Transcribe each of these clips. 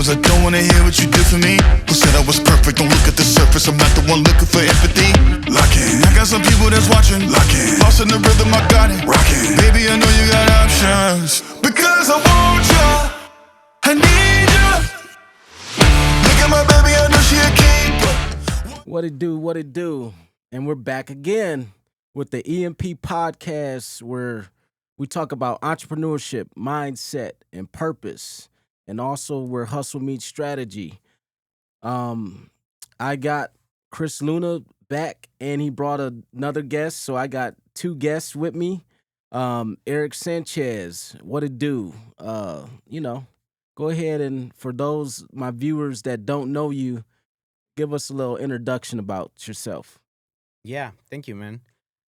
Sometimes I don't wanna hear what you did for me. Who said I was perfect? Don't look at the surface. I'm not the one looking for empathy. Locking, I got some people that's watching. Locking, lost in the rhythm, I got it. Rocking, baby, I know you got options. Because I want you, I need you. Look at my baby, I know she a keeper. What it do, what it do. And we're back again with the EMP podcast, where we talk about entrepreneurship, mindset, and purpose. And also where hustle meets strategy. I got Chris Luna back, and he brought another guest. So I got two guests with me. Erick Sanchez, what it do? Go ahead, and for those, my viewers that don't know you, give us a little introduction about yourself. Yeah, thank you, man.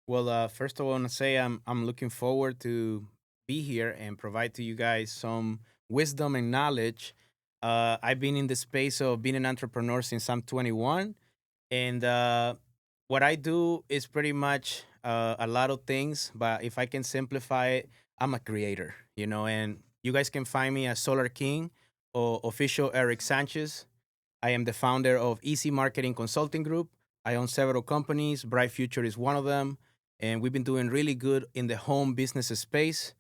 Well, first of all, I want to say I'm looking forward to be here and provide to you guys some wisdom and knowledge. I've been in the space of being an entrepreneur since I'm 21, and what I do is pretty much a lot of things. But if I can simplify it, I'm a creator, and you guys can find me as Solar King or official Erick Sanchez. I am the founder of Easy Marketing Consulting Group. I own several companies. Bright Future is one of them. And we've been doing really good in the home business space.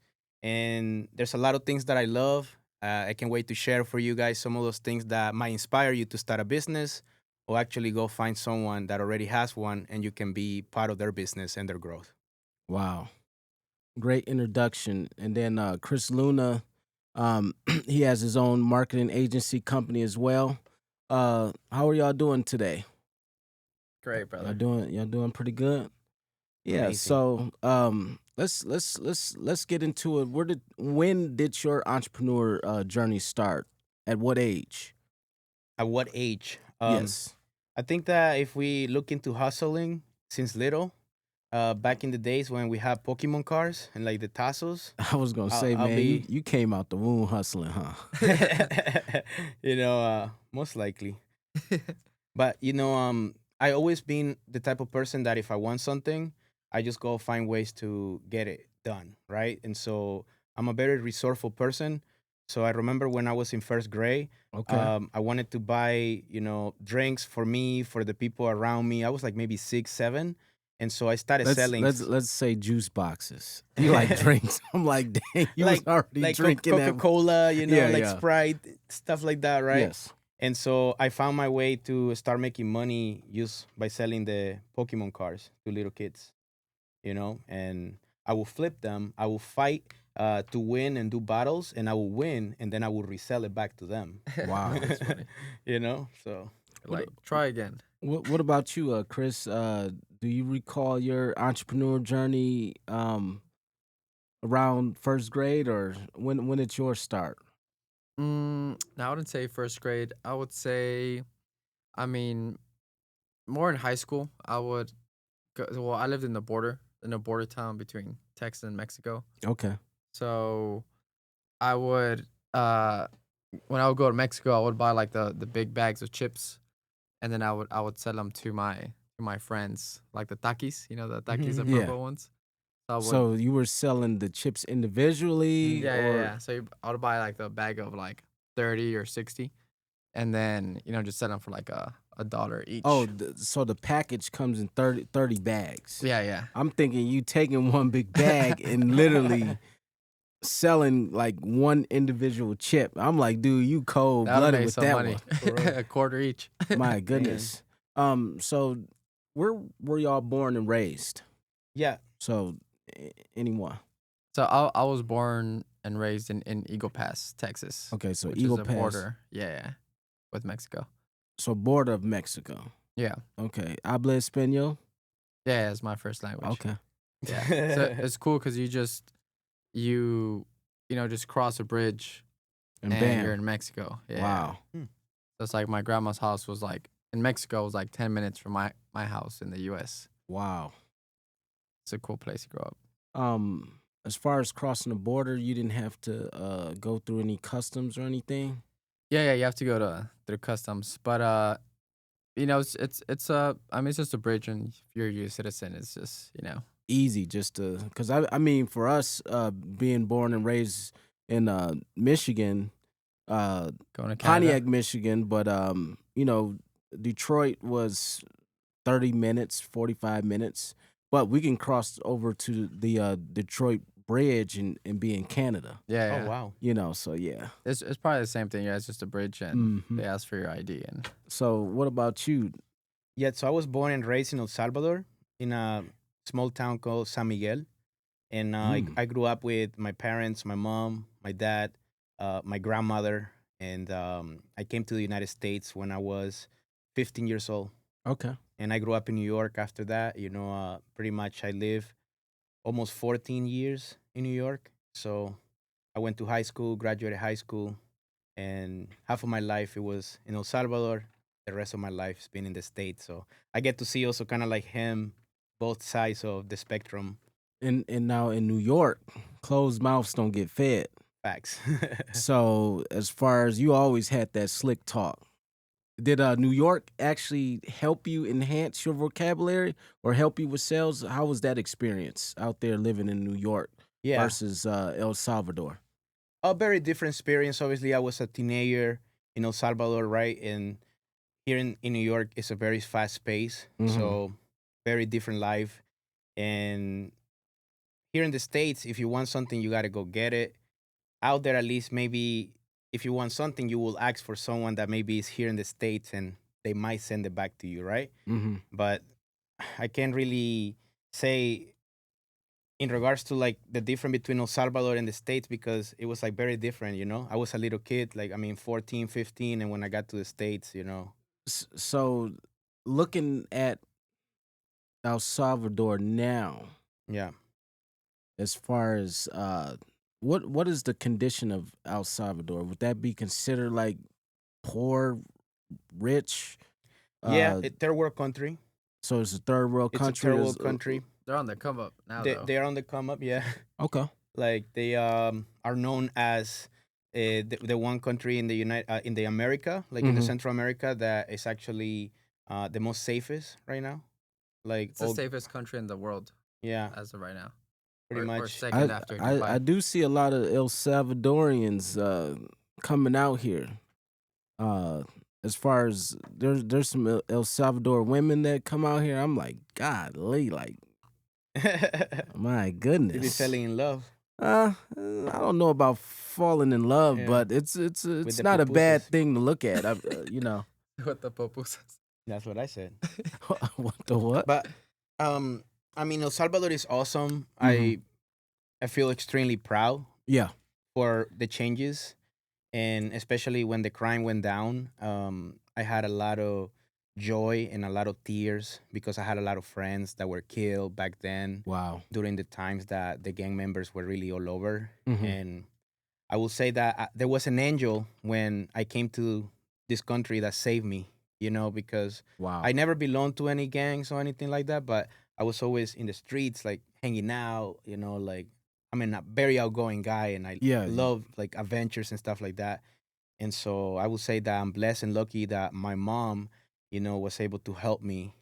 And there's a lot of things that I love. I can't wait to share for you guys some of those things that might inspire you to start a business or actually go find someone that already has one and you can be part of their business and their growth. Wow. Great introduction. And then Chris Luna, he has his own marketing agency company as well. How are y'all doing today? Great, brother. Y'all doing pretty good? Yeah. Amazing. So let's get into it. When did your entrepreneur journey start? At what age? At what age? Yes. I think that if we look into hustling since little, back in the days when we had Pokemon cards and like the tassels, I was gonna say, I'll man, be- you came out the womb hustling, huh? most likely. But I always been the type of person that if I want something, I just go find ways to get it done, right? And so I'm a very resourceful person. So I remember when I was in first grade, Okay. I wanted to buy, drinks for me, for the people around me. I was like maybe 6, 7. And so I started selling. Let's say juice boxes. You like drinks? I'm like, dang, you was already like drinking that. Coca-Cola, Yeah, like yeah. Sprite, stuff like that, right? Yes. And so I found my way to start making money just by selling the Pokemon cards to little kids, and I will flip them. I will fight to win and do battles, and I will win, and then I will resell it back to them. Wow. That's funny. So Like, try again. What about you, Chris? Do you recall your entrepreneur journey around first grade, or when did yours start? No, I wouldn't say first grade. I would say, more in high school. I would go, well, I lived in a border town between Texas and Mexico. Okay. So I would, when I would go to Mexico, I would buy like the big bags of chips, and then I would sell them to my friends, like the takis, the takis, the Yeah. purple ones. So I would, So you were selling the chips individually, yeah. So I would buy like the bag of like 30 or 60, and then just sell them for like $1 each. Oh, so the package comes in 30 bags. yeah. I'm thinking you taking one big bag and literally selling like one individual chip. I'm like, dude, you cold That'll blooded make with some that money. one. A quarter each. My goodness. So where were y'all born and raised? yeah, So anyone? So I was born and raised in Eagle Pass, Texas. Okay, so which Eagle is a Pass. border, yeah, with Mexico. So border of Mexico. Yeah, Okay. Habla español? yeah, it's my first language. Okay. Yeah, so it's cool because you just cross a bridge And and bam. you're in Mexico. Yeah. Wow. So it's like my grandma's house was like in Mexico was like 10 minutes from my house in the U.S. Wow. It's a cool place to grow up. As far as crossing the border, you didn't have to go through any customs or anything? Yeah, you have to go through customs, but it's just a bridge, and if you're a U.S. citizen, it's just Easy, just to, because I mean, for us, being born and raised in Michigan, Going to Canada. Pontiac, Michigan, but you know, Detroit was 30 minutes, 45 minutes, but we can cross over to the Detroit Bridge and be in Canada. Yeah, Oh yeah. wow. You know, so yeah. It's probably the same thing. Yeah, it's just a bridge, and Mhm. they ask for your ID. And So what about you? Yeah, so I was born and raised in El Salvador in a small town called San Miguel. And I grew up with my parents, my mom, my dad, my grandmother. And I came to the United States when I was 15 years old. Okay. And I grew up in New York after that. Pretty much I lived almost 14 years in New York. So I went to high school, graduated high school, and half of my life it was in El Salvador. The rest of my life has been in the States. So I get to see also kind of like him, both sides of the spectrum. And now in New York, closed mouths don't get fed. Facts. So as far as you always had that slick talk. Did New York actually help you enhance your vocabulary or help you with sales? How was that experience out there living in New York Yeah. versus El Salvador? A very different experience. Obviously, I was a teenager in El Salvador, right? And here in New York, it's a very fast pace. Mhm. So, very different life. And here in the States, if you want something, you got to go get it. Out there, at least, maybe if you want something, you will ask for someone that maybe is here in the States and they might send it back to you, right? Mm-hmm. But I can't really say in regards to like the difference between El Salvador and the States because it was like very different. I was a little kid, 14, 15, and when I got to the States. So looking at El Salvador now, Yeah. as far as what is the condition of El Salvador? Would that be considered like poor, rich? Yeah, third world country. So it's a third world It's country. a third world country. they're on the come up now, They, though. they're on the come up, yeah. Okay. Like they are known as the one country in the in the America, like in the Mhm. Central America, that is actually the most safest right now. Like It's the safest country in the world yeah, as of right now. pretty Or much. second after Dubai. I do see a lot of El Salvadorians coming out here. As far as there's some El Salvador women that come out here. I'm like, golly, like my They be goodness. falling in love I don't know about falling in love, Yeah. but it's the not a bad pupusas. thing to look at. With the pupusas. That's what I said. What the what? But I mean, El Salvador is awesome. Mhm. I feel extremely proud Yeah. for the changes, and especially when the crime went down. I had a lot of joy and a lot of tears because I had a lot of friends that were killed back then Wow. during the times that the gang members were really all over. Mhm. And I will say that there was an angel when I came to this country that saved me. Because Wow. I never belonged to any gangs or anything like that, but I was always in the streets, like hanging out, like I'm a very outgoing guy and I Yeah. love like adventures and stuff like that. And so I would say that I'm blessed and lucky that my mom, was able to help me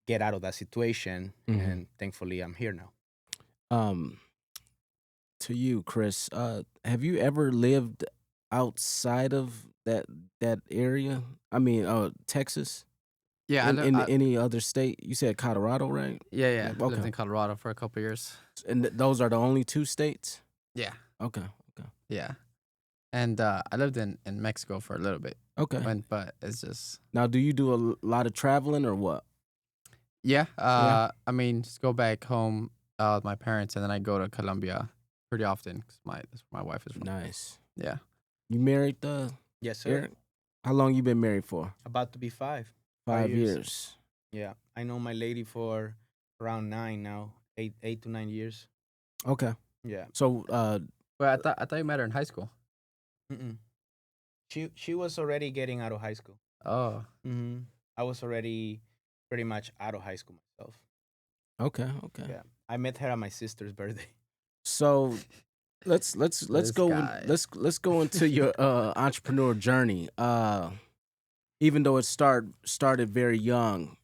get out of that situation. Mhm. And thankfully I'm here now. To you, Chris, have you ever lived outside of that area? I mean, Texas? Yeah, In any other state? You said Colorado, right? yeah. Okay. Lived in Colorado for a couple years. And those are the only two states? Yeah, Okay. yeah. And I lived in Mexico for a little bit. Okay. But it's just Now, do you do a lot of traveling or what? yeah. Yeah. I mean, just go back home with my parents, and then I go to Colombia pretty often because that's where my wife is from. Nice. Yeah. You married, Yes, sir. Eric? How long you been married for? About to be 5. 5 years. years. Yeah, I know my lady for around 9 now, 8 to 9 years. Okay. Yeah. So, But I thought you met her in high school. Mm-mm. She was already getting out of high school. Oh. I was already pretty much out of high school myself. okay. Yeah, I met her at my sister's birthday. So, let's This go guy. let's go into your entrepreneur journey. Even though it started very young.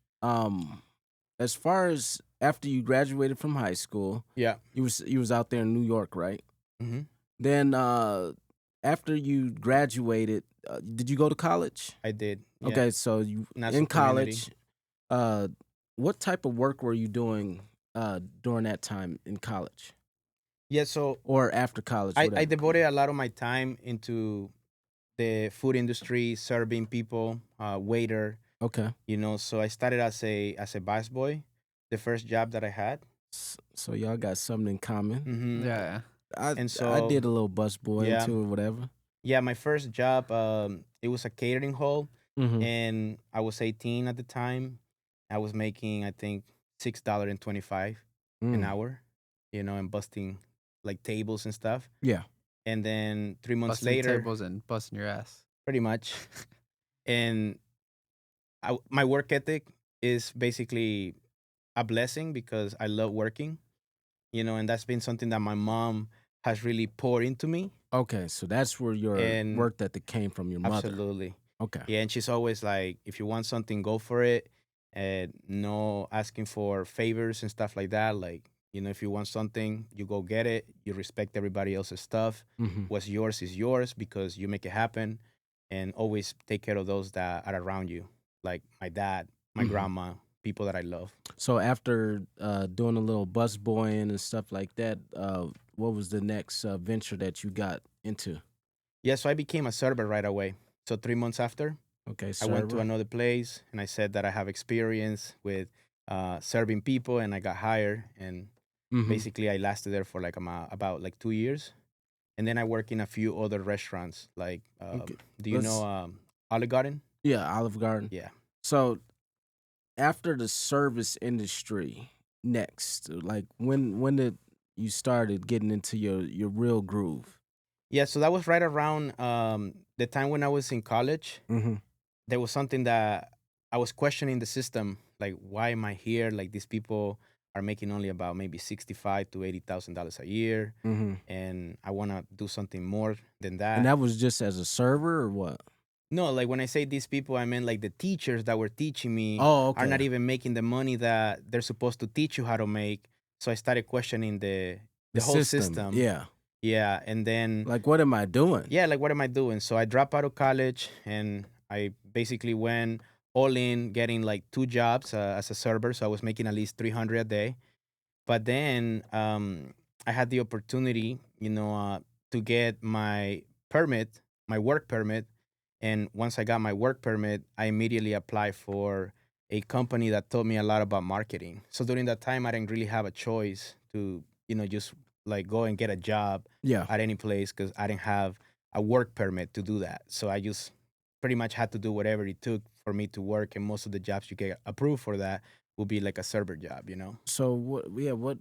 As far as after you graduated from high school, Yeah. you was out there in New York, right? Mm-hmm. Then after you graduated, did you go to college? I did. Yeah. Okay, so you National in community. college. What type of work were you doing during that time in college Yeah. So or after college? I Whatever. devoted a lot of my time into the food industry, serving people, waiter. Okay, So I started as a bus boy, the first job that I had. so y'all got something in common. Hmm. Yeah. I And I so did a little bus boy yeah, too or whatever. yeah, my first job, it was a catering hall, Mm-hmm. and I was 18 at the time. I was making, I think, $6.25 an Mm. hour, and busting like tables and stuff. Yeah. And then 3 months Busting later, tables and busting your ass. pretty much, and my work ethic is basically a blessing because I love working, and that's been something that my mom has really poured into me. Okay, so that's where your And work ethic came from your mother. absolutely. Okay. Yeah, and she's always like, if you want something, go for it, and no asking for favors and stuff like that. Like, if you want something, you go get it. You respect everybody else's stuff. Mm-hmm. What's yours is yours because you make it happen, and always take care of those that are around you, like my dad, my Mhm. grandma, people that I love. So after doing a little bus boying and stuff like that, what was the next venture that you got into? Yeah, so I became a server right away. So 3 months after, Okay, I went to server. another place and I said that I have experience with serving people, and I got hired. And Mm-hmm. basically, I lasted there for like about like 2 years, and then I worked in a few other restaurants. Like, Okay. do you know Olive Garden? Yeah, Olive Garden. Yeah. So after the service industry, next, like when did you started getting into your real groove? Yeah, so that was right around the time when I was in college. Mm-hmm. There was something that I was questioning the system. Like, why am I here? Like, these people are making only about maybe 65 to $80,000 a year, Mm-hmm. and I want to do something more than And that. that was just as a server or what? No, like when I say these people, I mean like the teachers that were teaching me Oh, are not okay. even making the money that they're supposed to teach you how to make. So I started questioning the whole system. Yeah. Yeah, and then Like, what am I doing? yeah, like what am I doing? So I dropped out of college and I basically went all in, getting like 2 jobs as a server. So I was making at least 300 a day. But then I had the opportunity, to get my permit, my work permit. And once I got my work permit, I immediately applied for a company that taught me a lot about marketing. So during that time, I didn't really have a choice to, just like go and get a job Yeah. at any place because I didn't have a work permit to do that. So I just pretty much had to do whatever it took for me to work. And most of the jobs you get approved for that will be like a server job. So what? Yeah. What?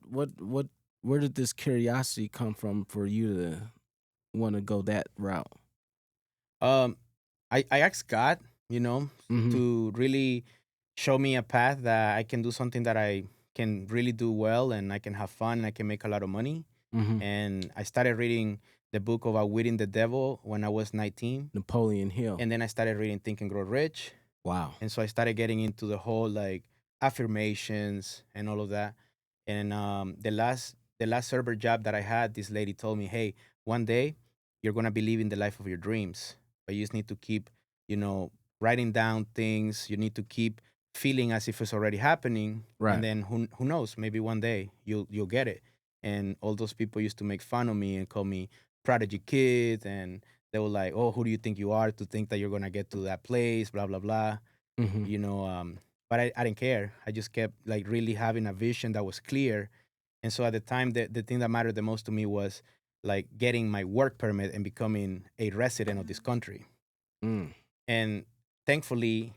Where did this curiosity come from for you to want to go that route? Um, I asked God, Mm-hmm. to really show me a path that I can do something that I can really do well, and I can have fun and I can make a lot of money. Mm-hmm. And I started reading the book of Outwitting the Devil when I was 19. Napoleon Hill. And then I started reading Think and Grow Rich. Wow. And so I started getting into the whole like affirmations and all of that. And the last server job that I had, this lady told me, "Hey, one day you're gonna be living the life of your dreams, but you just need to keep, writing down things. You need to keep feeling as if it's already happening, Right. and then who knows? Maybe one day you'll get it." And all those people used to make fun of me and call me prodigy kid, and they were like, "Oh, who do you think you are to think that you're gonna get to that place?" Blah blah blah. Mm-hmm. But I didn't care. I just kept like really having a vision that was clear. And so at the time, the thing that mattered the most to me was like getting my work permit and becoming a resident of this country. Mm. And thankfully,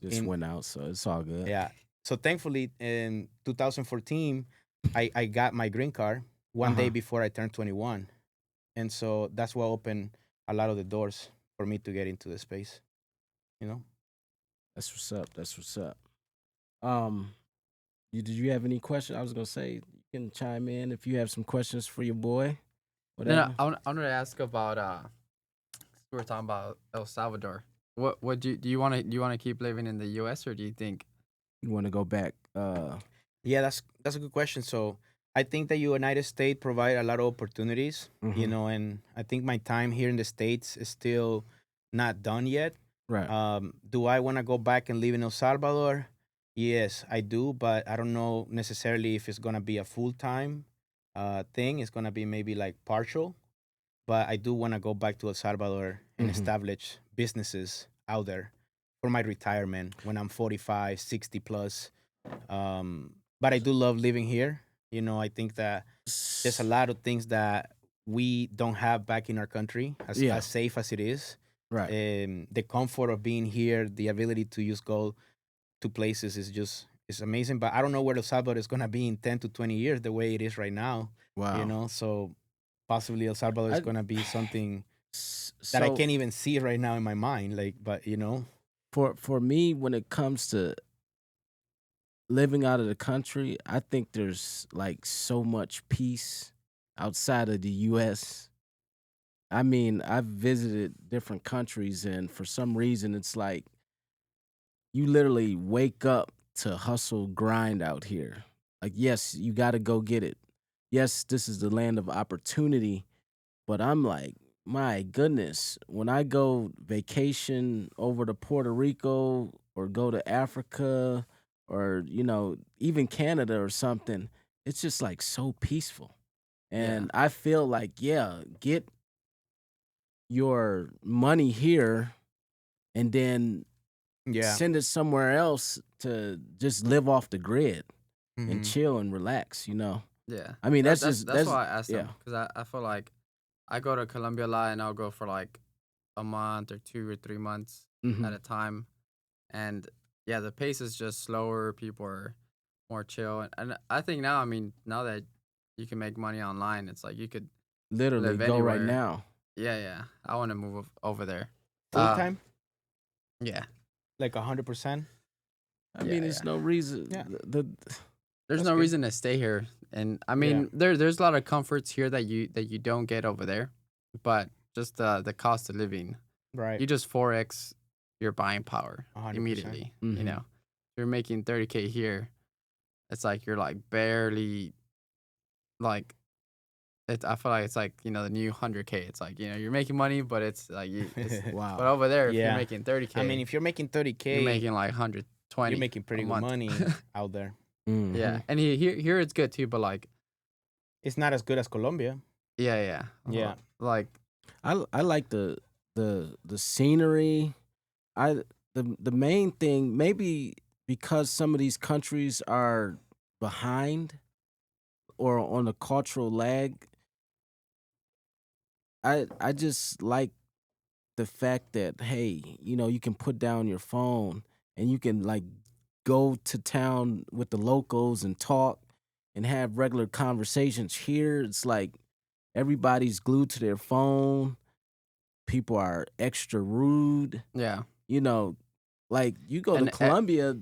Just went out, so it's all good. yeah. So thankfully, in 2014, I got my green card one day Uh-huh. before I turned 21. And so that's what opened a lot of the doors for me to get into the space, you know? That's what's up. That's what's up. Um, did you have any questions? I was gonna say you can chime in if you have some questions for your boy. Then Whatever. I wanted to ask about we were talking about El Salvador. What do you want to keep living in the U.S. or do you think? You want to go back? Yeah, that's a good question. So I think the United States provide a lot of opportunities, Mhm. and I think my time here in the States is still not done yet. Right. Do I want to go back and live in El Salvador? Yes, I do, but I don't know necessarily if it's gonna be a full time thing. It's gonna be maybe like partial, but I do want to go back to El Salvador and Mhm. establish businesses out there for my retirement when I'm 45, 60 plus. But I do love living here. I think that there's a lot of things that we don't have back in our country, Yeah. as safe as it is. Right. The comfort of being here, the ability to just go to places is amazing. But I don't know where El Salvador is gonna be in 10 to 20 years, the way it is right now. Wow. So possibly El Salvador is I gonna be something that I so can't even see right now in my mind. Like, but for me, when it comes to living out of the country, I think there's like so much peace outside of the US. I mean, I've visited different countries, and for some reason it's like you literally wake up to hustle grind out here. Like, yes, you got to go get it. Yes, this is the land of opportunity, but I'm like, my goodness, when I go vacation over to Puerto Rico or go to Africa or, even Canada or something, it's just like so peaceful. Yeah. And I feel like, yeah, get your money here and then yeah. send it somewhere else to just live off the grid and Hmm. chill and relax. Yeah. I mean, That that's that's just that's that's why I asked yeah. him because I feel like I go to Colombia a lot and I'll go for like a month or 2 or 3 months Hmm. at a time. And yeah, the pace is just slower. People are more chill. And I think now, I mean, now that you can make money online, it's like you could Literally live go right anywhere. now. Yeah, yeah. I want to move over there. Full Uh, time, yeah, like 100%. I yeah, mean, it's yeah. no reason. Yeah, There's that's no good. reason to stay here. And I Yeah, mean, there's a lot of comforts here that you don't get over there, but just the cost of living, right. you just 4x your buying power 100%. immediately. Hmm. You're making 30K here. It's like you're like barely like I feel like it's like the new 100K. It's like you're making money, but it's like but Wow. over there if you're Yeah. making I mean, 30K, if you're making you're 30K, making like you're 120 making a pretty good month. money out there. Hmm. Yeah, and here it's good too, but like It's not as good as Colombia. yeah, yeah, Yeah. like I like the scenery. I the main thing, maybe because some of these countries are behind or on a cultural lag, I just like the fact that, hey, you can put down your phone and you can like go to town with the locals and talk and have regular conversations. Here it's like everybody's glued to their phone. People are extra rude. yeah, You know, like you go to and Colombia,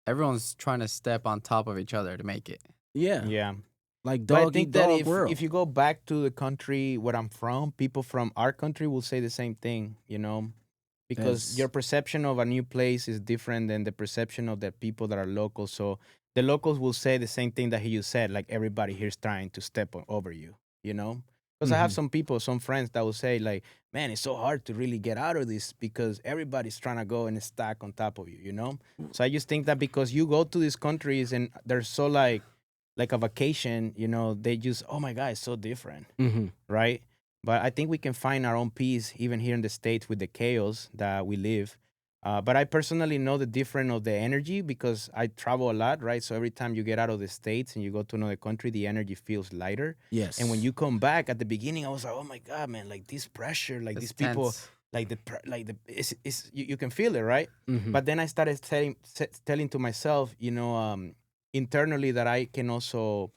everyone's trying to step on top of each other to make it. yeah, Yeah. like But I dog eat think that dog if world. you go back to the country where I'm from, people from our country will say the same thing, because your That's perception of a new place is different than the perception of the people that are local. So the locals will say the same thing that you said, like everybody here's trying to step over you. Because I have hmm some people, some friends that will say like, man, it's so hard to really get out of this because everybody's trying to go and stack on top of you. So I just think that because you go to these countries and they're so like a vacation, they just, oh my God, it's so different, hmm right? But I think we can find our own peace even here in the States with the chaos that we live. But I personally know the difference of the energy because I travel a lot, right? So every time you get out of the States and you go to another country, the energy feels lighter. And when yes. you come back at the beginning, I was like, oh my God, man, like this pressure, like It's these people, tense. it's you can feel it, right? Hmm. But then I started telling to myself, internally that I can also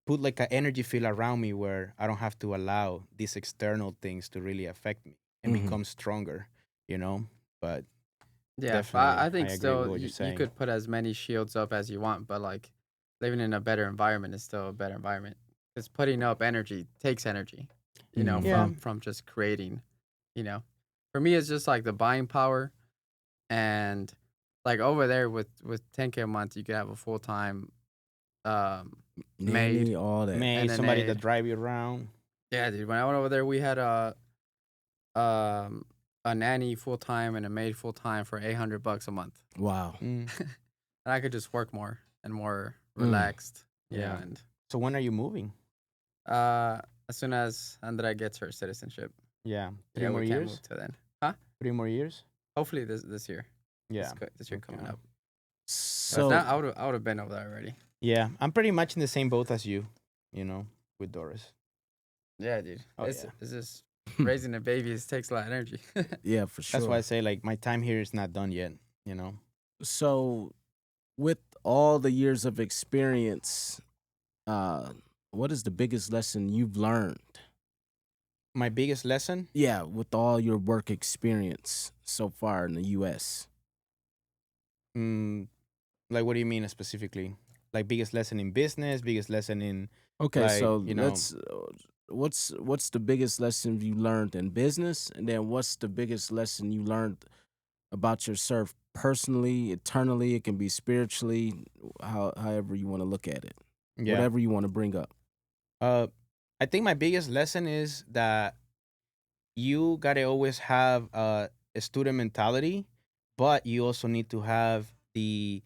put like an energy field around me where I don't have to allow these external things to really affect me and Hmm. become stronger. But Yeah, but I definitely, I think agree with still what you're you saying. could put as many shields up as you want, but like living in a better environment is still a better environment. Because putting up energy takes energy, Yeah, Hmm. from just creating, you know. For me, it's just like the buying power, and like over there with 10K a month, you could have a full time Nanny, maid. all that. Man, And then somebody a- that drive you around. Yeah, dude. When I went over there, we had a nanny full time and a maid full time for $800 a month, Wow. Mm. and I could just work more and more Mm. relaxed. Yeah. And So when are you moving? as soon as Andrea gets her citizenship, Yeah, three yeah, more we can years. move to then. Huh? 3 more years. Hopefully this year. Yeah. This year coming Okay. up. So So if not, I would have been over there already. Yeah, I'm pretty much in the same boat as you. You know, with Doris. Yeah, dude. Oh, it's yeah. it's just raising a baby takes a lot of energy. yeah, for sure. That's why I say like my time here is not done yet. You know. So, with all the years of experience, what is the biggest lesson you've learned? My biggest lesson. Yeah, with all your work experience so far in the U.S. Mm, like, what do you mean specifically? Like biggest lesson in business, biggest lesson in Okay, like, so you know, let's. What's the biggest lesson you learned in business, and then what's the biggest lesson you learned about yourself personally, eternally? It can be spiritually, however you want to look at it. yeah. Whatever you want to bring up. I think my biggest lesson is that you gotta always have a student mentality, but you also need to have the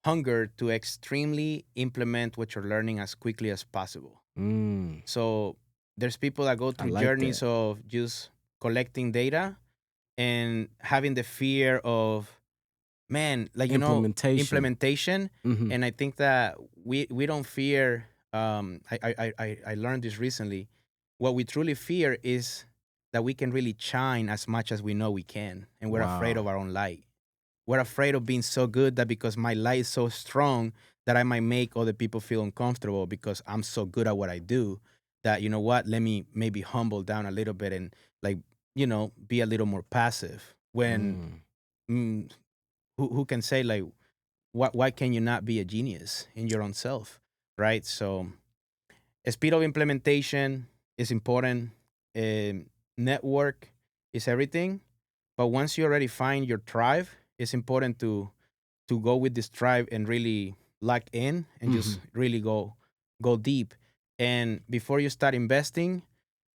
hunger to extremely implement what you're learning as quickly as possible. Mm, So there's people that go I through like journeys that. of just collecting data and having the fear of, man, like Implementation. implementation. Mm-hmm. And I think that we don't fear. I learned this recently. What we truly fear is that we can really shine as much as we know we can, and we're afraid Wow. of our own light. We're afraid of being so good that because my light is so strong that I might make other people feel uncomfortable because I'm so good at what I do. That, you know what? Let me maybe humble down a little bit and, like, be a little more passive. When mm, who can say, like, why can you not be a genius in your own self, right? So speed of implementation is important. Network is everything, but once you already find your tribe, it's important to go with this tribe and really lock in and just really go deep. And before you start investing,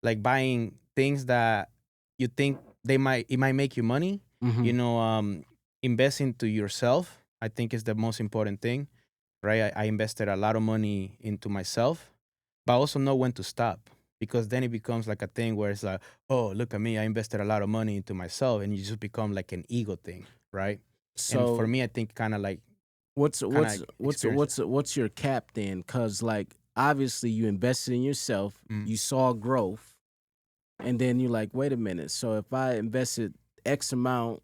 like buying things that you think it might make you money, Mm-hmm. invest into yourself. I think is the most important thing, right? I invested a lot of money into myself, but I also know when to stop, because then it becomes like a thing where it's like, oh, look at me, I invested a lot of money into myself, and you just become like an ego thing, right? And for So me, I think kind of like what's kind what's of what's experience what's what's your cap then? Cause like obviously you invested in yourself, Mm. you saw growth, and then you're like, wait a minute. So if I invested X amount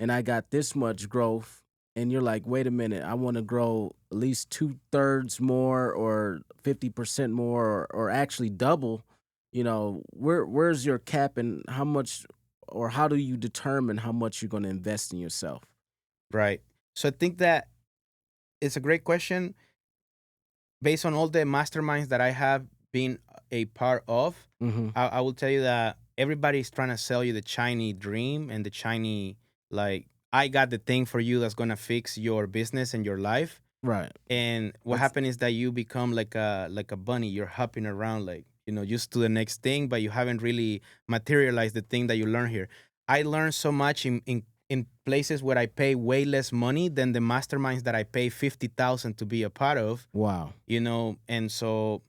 and I got this much growth, and you're like, wait a minute, I want to grow at least 2/3 more or 50% more or actually double. Where's your cap and how much, or how do you determine how much you're going to invest in yourself? right. So I think that it's a great question. Based on all the masterminds that I have been a part of, Mm-hmm. I will tell you that everybody's trying to sell you the shiny dream and the shiny, like, I got the thing for you that's gonna fix your business and your life. Right. And what That's- happened is that you become like a bunny. You're hopping around, like, just to the next thing, but you haven't really materialized the thing that you learned here. I learned so much in places where I pay way less money than the masterminds that I pay 50,000 to be a part of. Wow. And so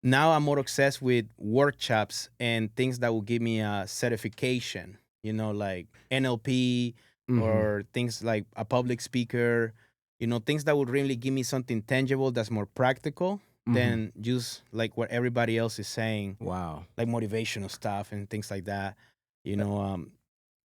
now I'm more obsessed with workshops and things that will give me a certification, like NLP, Mm-hmm. or things like a public speaker, things that would really give me something tangible that's more practical than just like what everybody else is saying, Wow. like motivational stuff and things like that.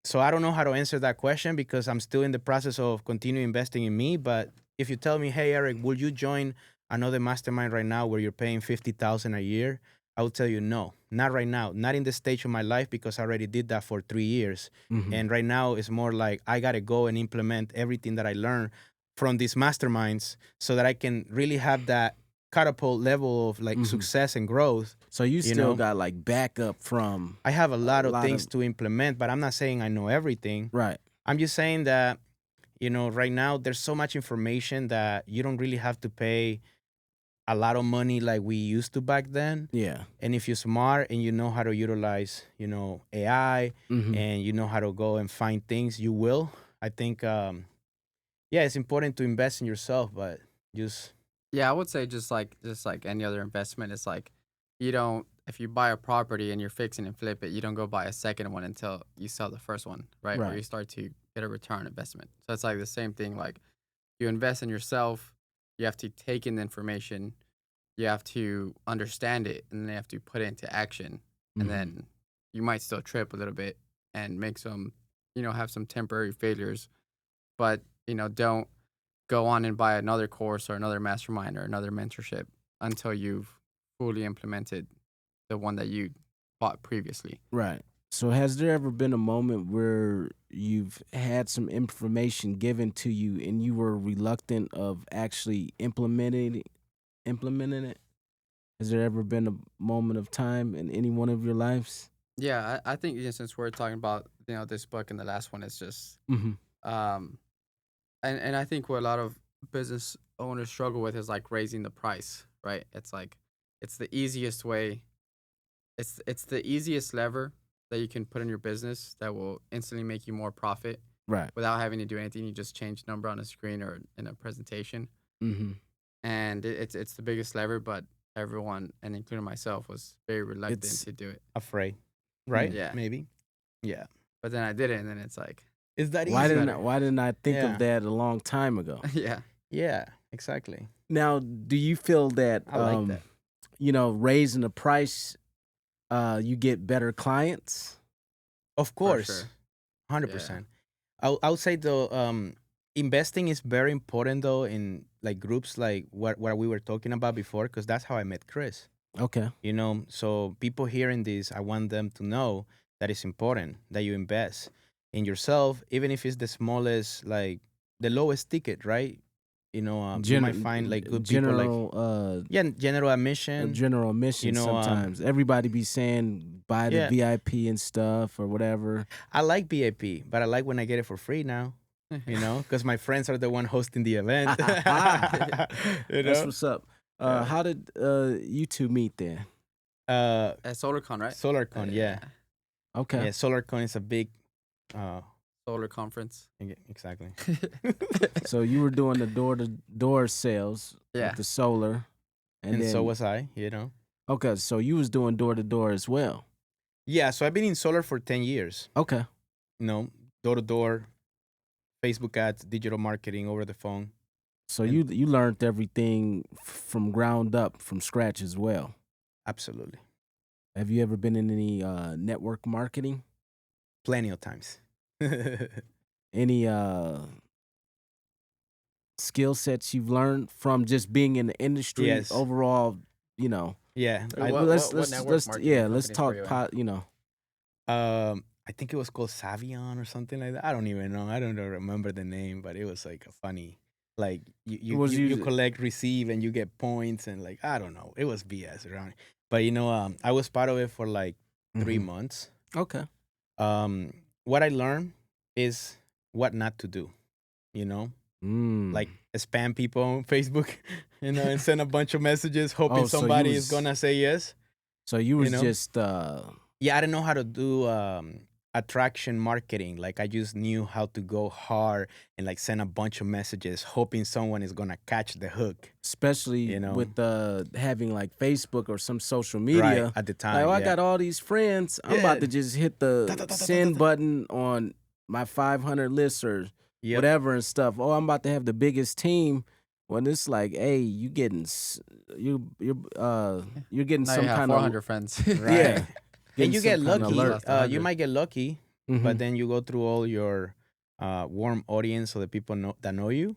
So I don't know how to answer that question because I'm still in the process of continuing investing in me. But if you tell me, hey, Eric, would you join another mastermind right now where you're paying 50,000 a year? I will tell you no, not right now, not in this stage of my life, because I already did that for 3 years. Mm-hmm. And right now it's more like I got to go and implement everything that I learned from these masterminds so that I can really have that catapult level of like success and growth. So you still know? got like backup from I have a lot of lot things of- to implement, but I'm not saying I know everything. right. I'm just saying that, right now there's so much information that you don't really have to pay a lot of money like we used to back then. Yeah. And if you're smart and you know how to utilize, AI, Mm-hmm. and you know how to go and find things, you will. I think, yeah, it's important to invest in yourself, but just Yeah, I would say just like any other investment, it's like you don't if you buy a property and you're fixing and flip it, you don't go buy a second one until you sell the first one, right? Or Right. you start to get a return on investment. So it's like the same thing. Like you invest in yourself, you have to take in the information, you have to understand it, and then you have to put it into action. And Mhm. then you might still trip a little bit and make some, have some temporary failures, but don't go on and buy another course or another mastermind or another mentorship until you've fully implemented the one that you bought previously. Right. So has there ever been a moment where you've had some information given to you and you were reluctant of actually implementing it? Has there ever been a moment of time in any one of your lives? Yeah, I think since we're talking about this book and the last one, it's just Mm-hmm. um and I think what a lot of business owners struggle with is like raising the price, right? It's like it's the easiest way. It's the easiest lever that you can put in your business that will instantly make you more profit Right. without having to do anything. You just change number on a screen or in a presentation, Mm-hmm. and it's the biggest lever. But everyone, and including myself, was very reluctant It's to do it. afraid, right? Hmm. Yeah, Maybe. Yeah. but then I did it, and then it's like Is that Why it's easy? didn't better. why didn't I think Yeah. of that a long time ago? Yeah, Yeah, exactly. Now, do you feel that I like that. raising the price, you get better clients? Of for course. sure. 100%. I'll say though, investing is very important though in like groups like what we were talking about before, because that's how I met Chris. Okay. So people hearing this, I want them to know that it's important that you invest in yourself, even if it's the smallest, like the lowest ticket, right? You might find like good people, like general admission. general admission You know, sometimes. Everybody be saying buy the yeah, VIP and stuff or whatever. I like VIP, but I like when I get it for free now. Because my friends are the one hosting the event. That's what's up. Yeah. How did you two meet then? At SolarCon, right? SolarCon, yeah. Okay. Yeah, SolarCon is a big, Solar conference. exactly. So you were doing the door-to-door sales Yeah. with the solar, and And then so was I, okay, so you was doing door-to-door as well. Yeah, so I've been in solar for 10 years. Okay. Door to door, Facebook ads, digital marketing over the phone. So And- you learned everything from ground up, from scratch as well. Absolutely. Have you ever been in any network marketing? Plenty of times. Any skill sets you've learned from just being in the industry Yes. overall? Yeah. What network marketing let's companies talk were you in? I think it was called Savion or something like that. I don't even know. I don't remember the name, but it was like a funny, like you collect, receive, and you get points, and like I don't know. It was BS around. But I was part of it for like 3 Mhm. months. Okay. What I learned is what not to do. Like spam people on Facebook, and send a bunch of messages hoping Oh, so you somebody is was- gonna say yes. So you was know? just Yeah, I didn't know how to do attraction marketing. Like I just knew how to go hard and like send a bunch of messages, hoping someone is gonna catch the hook. especially with having like Facebook or some social media. Right at the Like, time. I yeah. got all these friends. I'm Yeah. about to just hit the Da, da, da, da, send da, da. button on my 500 lists or Yep. whatever and stuff. Oh, I'm about to have the biggest team. When it's like, hey, you're getting Now some you have kind 400 of friends. yeah, And getting you get some kinda lucky. alert. You might get lucky, Mhm. but then you go through all your warm audience, so the people know you.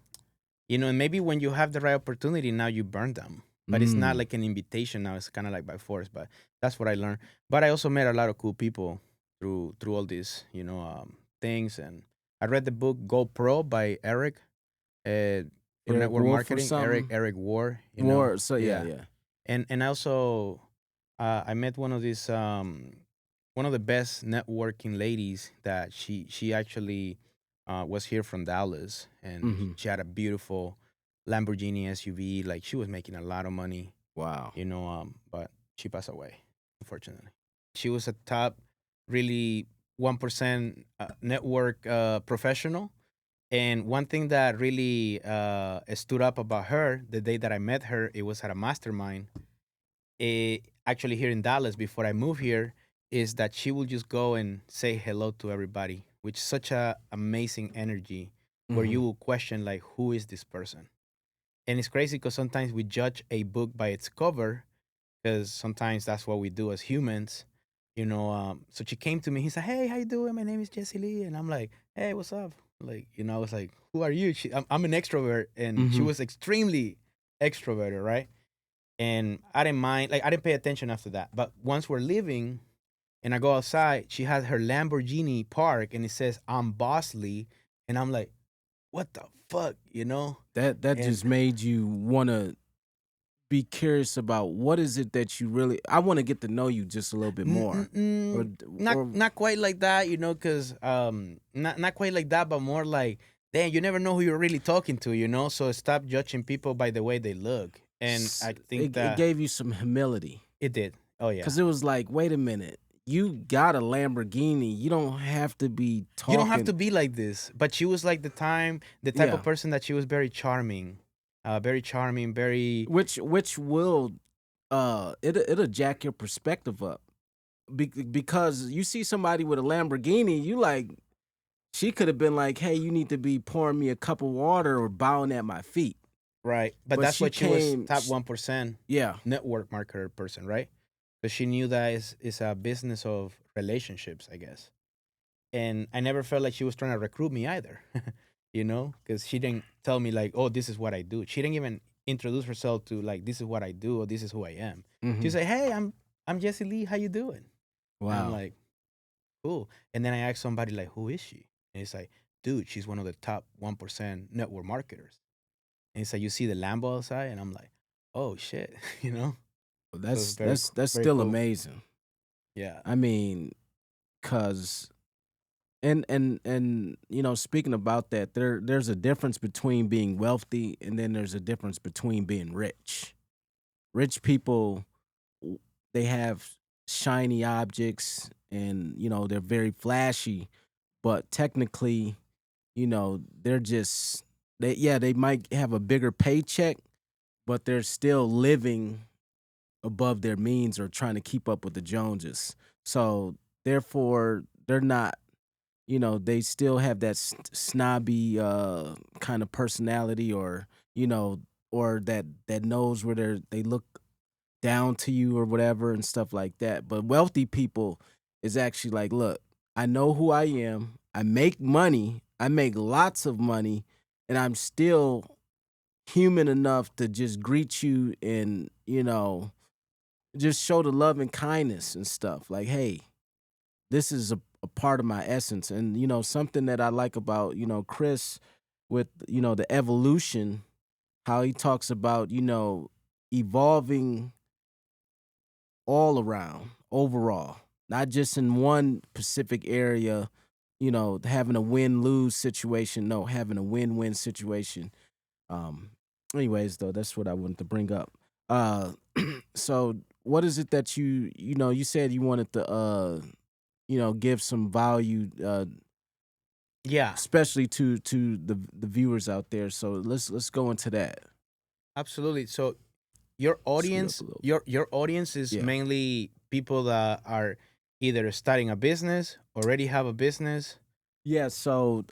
And maybe when you have the right opportunity, now you burn them. But it's not like an invitation now. It's kind of like by force. But that's what I learned. But I also met a lot of cool people through all these, things. And I read the book Go Pro by Eric for Eric network Wolf or marketing. something? Eric War. More. So yeah. And also I met one of these one of the best networking ladies that she actually was here from Dallas, and Mhm. she had a beautiful Lamborghini SUV. Like she was making a lot of money, Wow. but she passed away, unfortunately. She was a top, really 1% network professional. And one thing that really stood up about her the day that I met her, it was at a mastermind. Actually, here in Dallas, before I moved here, is that she will just go and say hello to everybody, which is such a amazing energy, where Mhm. you will question like, who is this person? And it's crazy because sometimes we judge a book by its cover, because sometimes that's what we do as humans. So she came to me. He said, "Hey, how you doing? My name is Jesse Lee," and I'm like, "Hey, what's up?" Like, I was like, "Who are you?" I'm an extrovert, and she Mhm. was extremely extroverted, right? And I didn't mind, like, I didn't pay attention after that. But once we're leaving, and I go outside, she has her Lamborghini park, and it says, "I'm Bosley," and I'm like, "What the fuck?" That And just made you want to be curious about what is it that you really. I want to get to know you just a little bit more, or not or not quite like that, because not quite like that, but more like, damn, you never know who you're really talking to. So stop judging people by the way they look. And I think it that gave you some humility. it did. Oh yeah, Because it was like, wait a minute, you got a Lamborghini. You don't have to be you don't have to talking. be like this. But she was like the type Yeah, of person that she was very charming, very. which will it'll jack your perspective up. Because you see somebody with a Lamborghini, you like she could have been like, hey, you need to be pouring me a cup of water or bowing at my feet. Right, but But that's she what she was, came, top 1% yeah, network marketer person, right? But she knew that is a business of relationships, I guess. And I never felt like she was trying to recruit me either, because she didn't tell me like, "Oh, this is what I do." She didn't even introduce herself to like, "This is what I do," or "This is who I am." She hmm, said, "Hey, I'm Jesse Lee. How you doing?" And I'm wow, like, "Cool." And then I asked somebody like, "Who is she?" And it's like, "Dude, she's one of the top 1% network marketers." And it's like, "You see the Lambo outside?" And I'm like, "Oh shit," you know. well, So it's that's very still cool. amazing. Yeah. I mean, cause and speaking about that, there's a difference between being wealthy and then there's a difference between being rich. Rich people, w- they have shiny objects and they're very flashy, but technically, they're just they might have a bigger paycheck, but they're still living above their means or trying to keep up with the Joneses. So therefore, they're not. They still have that snobby kind of personality, or or that knows where they look down to you or whatever and stuff like that. But wealthy people is actually like, look, I know who I am. I make money. I make lots of money, and I'm still human enough to just greet you and just show the love and kindness and stuff. Like, hey, this is a part of my essence. And something that I like about Chris with the evolution, how he talks about evolving all around, overall, not just in one specific area, having a win-lose situation. No, having a win-win situation. Um, anyways, though, that's what I wanted to bring up. So what is it that you said you wanted to give some value, Yeah, especially to the viewers out there. So let's go into that. absolutely. So your Scoot up audience a little. your audience is Yeah. mainly people that are either starting a business, already have a business. Yeah, so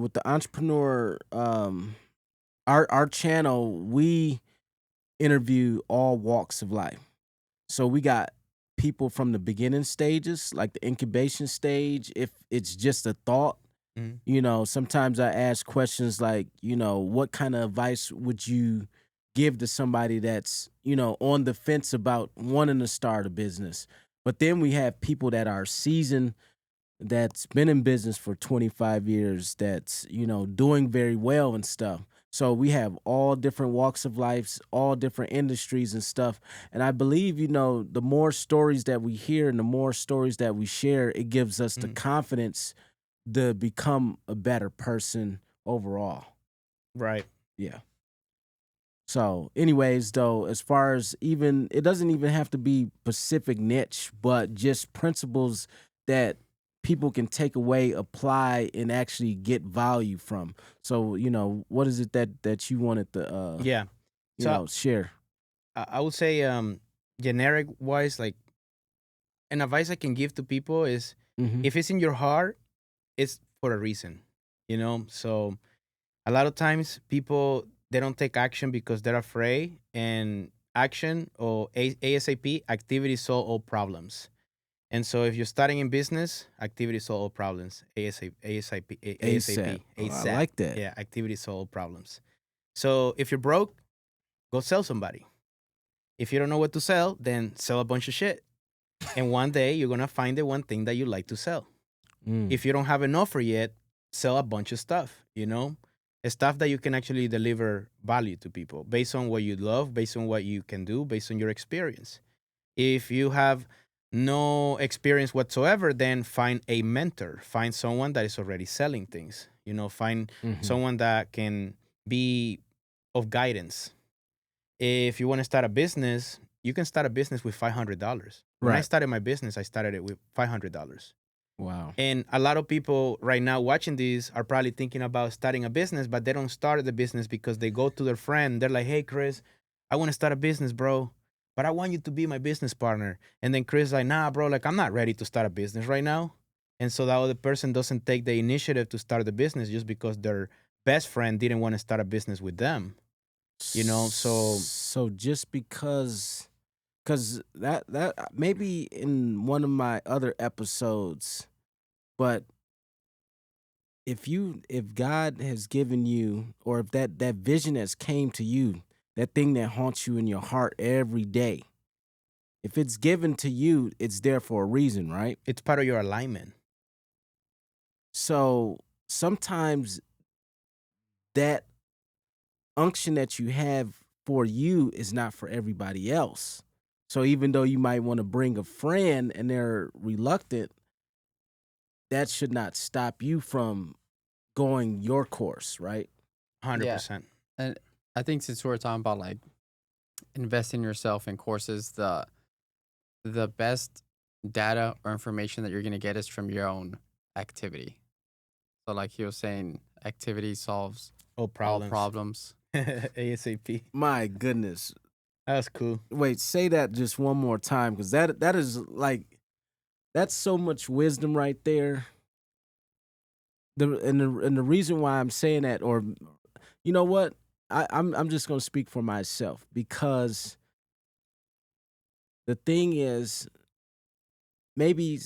with the entrepreneur our channel, we interview all walks of life. So we got people from the beginning stages, like the incubation stage, if it's just a thought. Mhm. Sometimes I ask questions like, what kind of advice would you give to somebody that's, on the fence about wanting to start a business? But then we have people that are seasoned, that's been in business for 25 years, that's, doing very well and stuff. So we have all different walks of life, all different industries and stuff. And I believe, the more stories that we hear and the more stories that we share, it gives us the Mm. confidence to become a better person overall. Right. Yeah. So, anyways, though, as far as even, it doesn't even have to be specific niche, but just principles that people can take away, apply, and actually get value from. So, what is it that you wanted to, Yeah. So share? I would say, generic wise, like an advice I can give to people is, Mm-hmm. if it's in your heart, it's for a reason. So a lot of times people, they don't take action because they're afraid, and action, or ASAP, activity solve all problems. And so if you're starting in business, activity solve all problems. ASAP. ASAP, Oh, I ASAP. like that. Yeah, activity solve all problems. So if you're broke, go sell somebody. If you don't know what to sell, then sell a bunch of shit. And one day you're gonna find the one thing that you like to sell. Mm. If you don't have an offer yet, sell a bunch of stuff. Stuff that you can actually deliver value to people based on what you love, based on what you can do, based on your experience. If you have no experience whatsoever, then find a mentor, find someone that is already selling things, find Mhm. someone that can be of guidance. If you want to start a business, you can start a business with $500. When I Right. started my business, I started it with $500. Wow. And a lot of people right now watching this are probably thinking about starting a business, but they don't start the business because they go to their friend. They're like, hey, Chris, I want to start a business, bro, but I want you to be my business partner. And then Chris is like, nah, bro, like, I'm not ready to start a business right now. And so that other person doesn't take the initiative to start the business just because their best friend didn't want to start a business with them. So So just because that maybe in one of my other episodes, but if God has given you, or if that vision has came to you, that thing that haunts you in your heart every day, if it's given to you, it's there for a reason, right? it's part of your alignment. So sometimes that unction that you have for you is not for everybody else. So even though you might want to bring a friend and they're reluctant, that should not stop you from going your course, right? 100%. And I think since we're talking about like investing yourself in courses, the best data or information that you're gonna get is from your own activity. So like he was saying, activity solves All all problems. problems. ASAP. My goodness. That's cool. Wait, say that just one more time, because that is like, that's so much wisdom right there. The reason why I'm saying that, or you know what, I'm just gonna speak for myself, because the thing is, maybe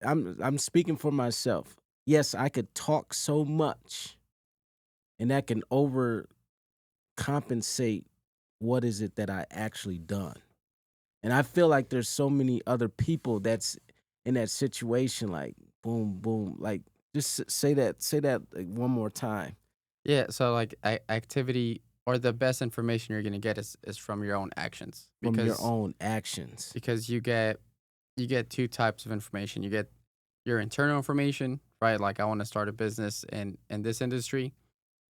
I'm speaking for myself. Yes, I could talk so much, and that can overcompensate what is it that I actually done. And I feel like there's so many other people that's in that situation, like boom, boom, like just say that like one more time. Yeah, so like activity or the best information you're gonna get is from your own actions From your own actions. because you get two types of information. You get your internal information, right? Like I want to start a business in this industry,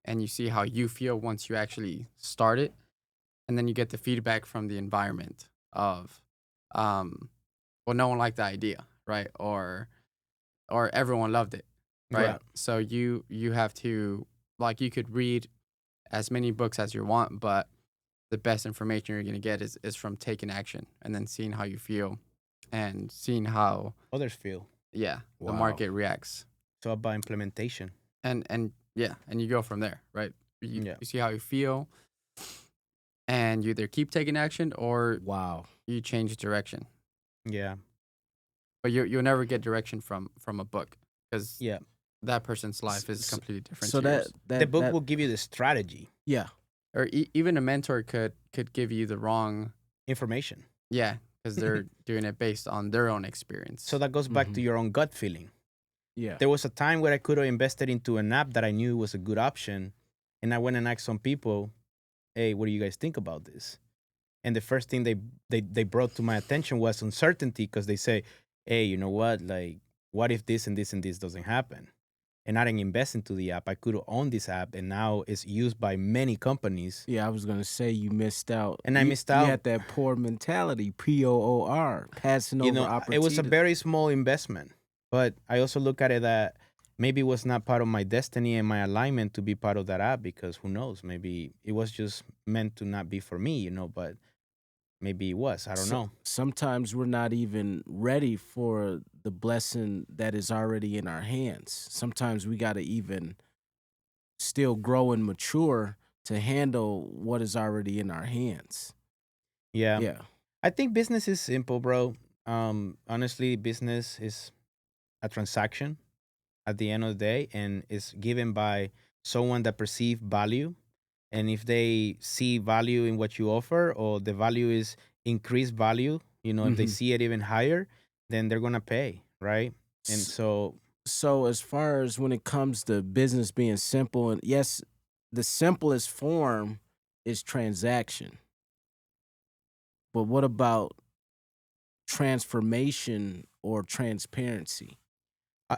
and you see how you feel once you actually start it, and then you get the feedback from the environment of, well, no one liked the idea, right? Or everyone loved it, right? Right. So you have to, like, you could read as many books as you want, but the best information you're gonna get is from taking action and then seeing how you feel and seeing how Others feel. the Wow. market reacts. So about implementation. And yeah, and you go from there, right? Yeah. You see how you feel, and you either keep taking action or Wow. you change direction. Yeah. But you'll never get direction from a book because Yeah. that person's life is S- completely different. So to yours. The book will give you the strategy, yeah. Or even a mentor could give you the wrong, information. yeah, because they're doing it based on their own experience. So that goes back to Mhm. your own gut feeling. Yeah. There was a time where I could have invested into an app that I knew was a good option. And I went and asked some people, hey, what do you guys think about this? And the first thing they brought to my attention was uncertainty, because they say, hey, you know what? Like, what if this and this and this doesn't happen? and I didn't invest into the app, I could own this app, and now it's used by many companies. Yeah, I was gonna say you missed out. And I missed You out. had that poor mentality, POOR, passing You over know, it was a opportunity. very small investment, but I also look at it that maybe it was not part of my destiny and my alignment to be part of that app, because who knows, maybe it was just meant to not be for me, but maybe it was. I don't know. Sometimes we're not even ready for the blessing that is already in our hands. Sometimes we got to even still grow and mature to handle what is already in our hands. Yeah. Yeah. I think business is simple, bro. Honestly, business is a transaction at the end of the day, and it's given by someone that perceive value. And if they see value in what you offer, or the value is increased value, if they Mhm. see it even higher, then they're gonna pay, right? And S- so, So, as far as when it comes to business being simple, and yes, the simplest form is transaction. But what about transformation or transparency?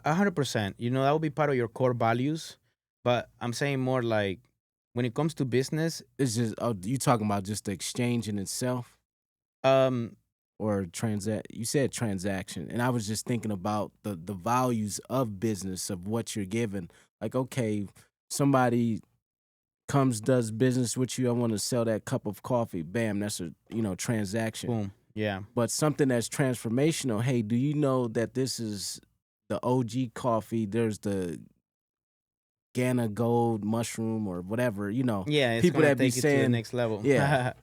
100%, that will be part of your core values. But I'm saying more like, when it comes to business, Is just you talking about just the exchange in itself um, or transact? You said transaction, and I was just thinking about the values of business of what you're given. Like, okay, somebody comes does business with you. I want to sell that cup of coffee. Bam, that's a transaction. boom, yeah. But something that's transformational. Hey, do you know that this is the OG coffee? There's the Ghana Gold mushroom or whatever. Yeah, it's People gonna that be take it to the saying, next level. yeah,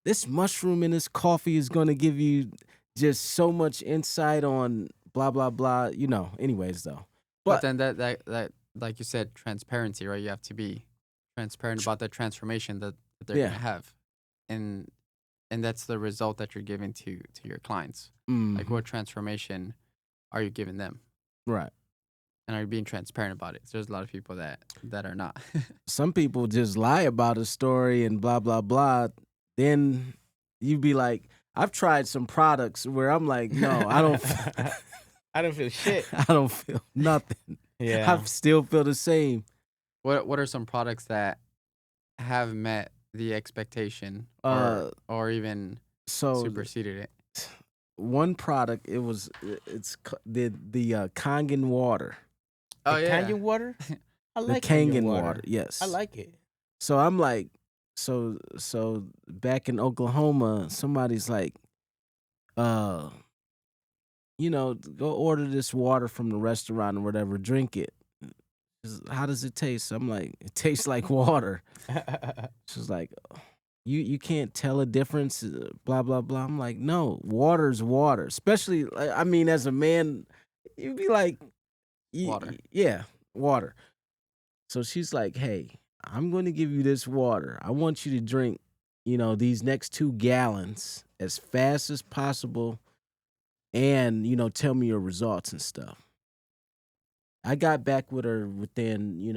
this mushroom in this coffee is going to give you just so much insight on blah blah blah. Anyways though, But but then that like you said, transparency, right? You have to be transparent about the transformation that they're yeah, gonna have, and that's the result that you're giving to your clients. Like, mhm, what transformation are you giving them, right. and are you being transparent about it? So there's a lot of people that are not. Some people just lie about a story and blah blah blah. Then you be like, I've tried some products where I'm like, no, I don't, I don't feel shit. I don't feel nothing. Yeah. I still feel the same. What are some products that have met the expectation, Uh, or even so superseded it? one product, the Kangen water, Oh The yeah. Kangen water? I the like Kangen Kangen water. water. Yes, I like it. So I'm like, so back in Oklahoma, somebody's like, uh, go order this water from the restaurant or whatever, drink it. How does it taste? I'm like, it tastes like water. She's like, you can't tell a difference, blah blah blah. I'm like, no, water's water. Especially, I mean, as a man, you'd be like, Water. yeah, water. So she's like, hey, I'm going to give you this water. I want you to drink, these next 2 gallons as fast as possible, and tell me your results and stuff. I got back with her within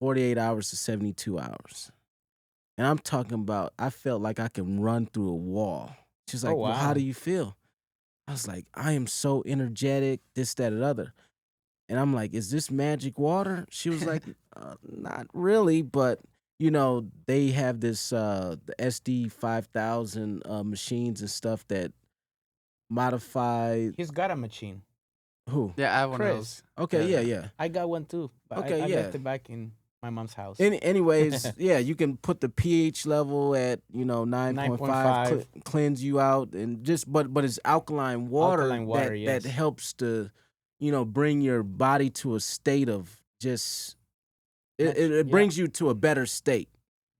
48 hours to 72 hours. And I'm talking about, I felt like I can run through a wall. She's like, Oh, well, how wow. do you feel? I was like, I am so energetic, this, that, and other. And I'm like, is this magic water? She was like, not really, but they have this the SD 5000 machines and stuff that modify He's got a machine. who? Yeah, I have one of Chris. those. Okay, Yeah. yeah. I got one too, but Okay, I yeah. left it back in my mom's house. Anyways, yeah, you can put the pH level at 9.5, 9.5. cleanse you out, and but it's alkaline water, Alkaline water, that yes. helps to bring your body to a state of just it Yeah. brings you to a better state.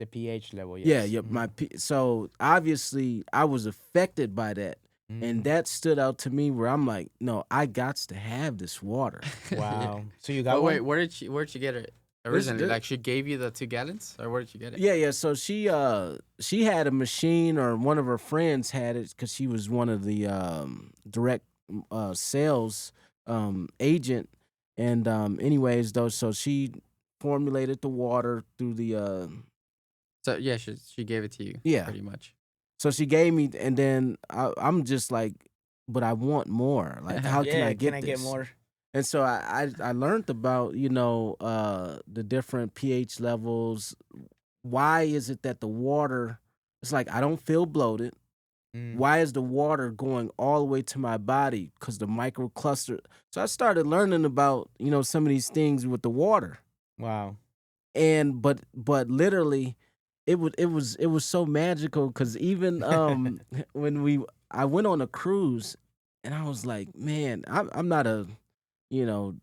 The pH level, Yeah, yes. yeah. So obviously I was affected by that, and that stood out to me where I'm like, no, I got to have this water. Wow. So you got But one? wait, where'd you get it originally? this- Like, she gave you the 2 gallons, or where did you get it? Yeah. So she had a machine, or one of her friends had it because she was one of the direct sales agent. And anyways, though, so she formulated the water through the So yeah, she gave it to you. Yeah. Pretty much. so she gave me, and then I'm just like, but I want more. Like, how can Yeah, I get can I this? get more? And so I learned about, the different pH levels. Why is it that the water, it's like I don't feel bloated. Mm, Why is the water going all the way to my body? Because the microcluster. So I started learning about, some of these things with the water. wow. And but literally it was so magical because even when I went on a cruise and I was like, man, I'm not you know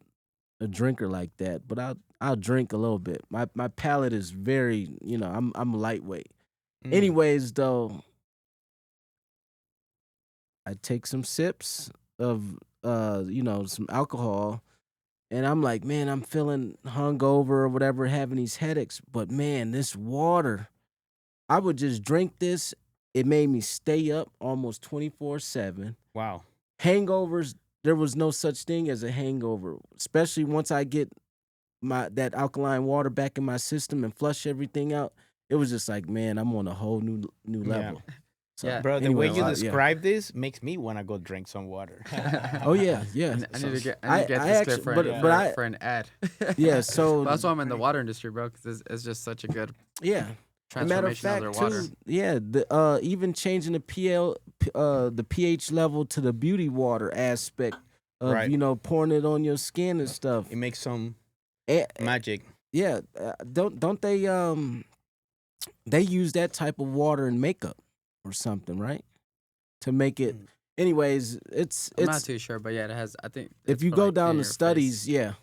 a drinker like that, but I'll drink a little bit. My palate is very, I'm lightweight. Mm, Anyways, though, I take some sips of some alcohol, and I'm like, man, I'm feeling hungover or whatever, having these headaches. But man, this water, I would just drink this. It made me stay up almost 24/7. wow. Hangovers, there was no such thing as a hangover, especially once I get my that alkaline water back in my system and flush everything out. It was just like, man, I'm on a whole new Yeah. level. So Yeah. Bro, the way anyway, you yeah. describe this makes me want to go drink some water. Oh yeah, yeah. I So, need to get this actually, clip for, for an ad. yeah. So But that's why I'm in the water industry, bro, because it's just such a good yeah. A matter of transformation of their fact, water. too, yeah, even changing the pH level to the beauty water aspect of Right. pouring it on your skin and stuff. It makes some Eh, magic. yeah, don't they use that type of water in makeup or something, right? To make it. Mm. Anyways, I'm not it's too sure, but yeah, it has. I think if it's you for, go like, down in the your studies, face. yeah.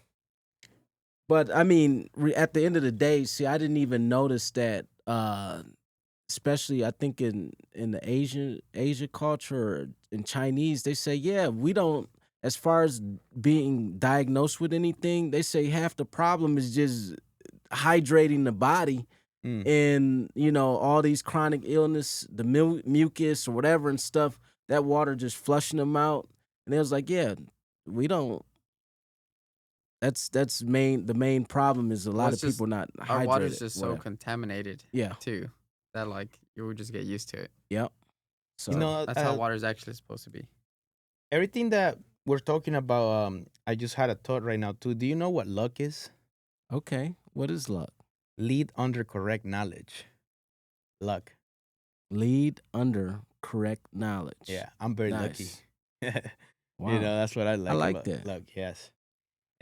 But I mean, at the end of the day, see, I didn't even notice that. Especially, I think in the Asia culture or in Chinese, they say, yeah, we don't. As far as being diagnosed with anything, they say half the problem is just hydrating the body Mm. and all these chronic illness, the mucus or whatever and stuff. That water just flushing them out, and they was like, yeah, we don't. That's the main problem is a Well, lot it's of just people not our water is hydrated. just so Whatever. contaminated Yeah. too that like you would just get used to it. Yep. You So know, That's how water is actually supposed to be. everything that we're talking about, I just had a thought right now too. Do you know what luck is? okay, what is luck? Lead under correct knowledge. Luck. Lead under correct knowledge. Yeah, I'm very lucky. Nice. Wow. You know, that's what I like like about that. luck. Yes.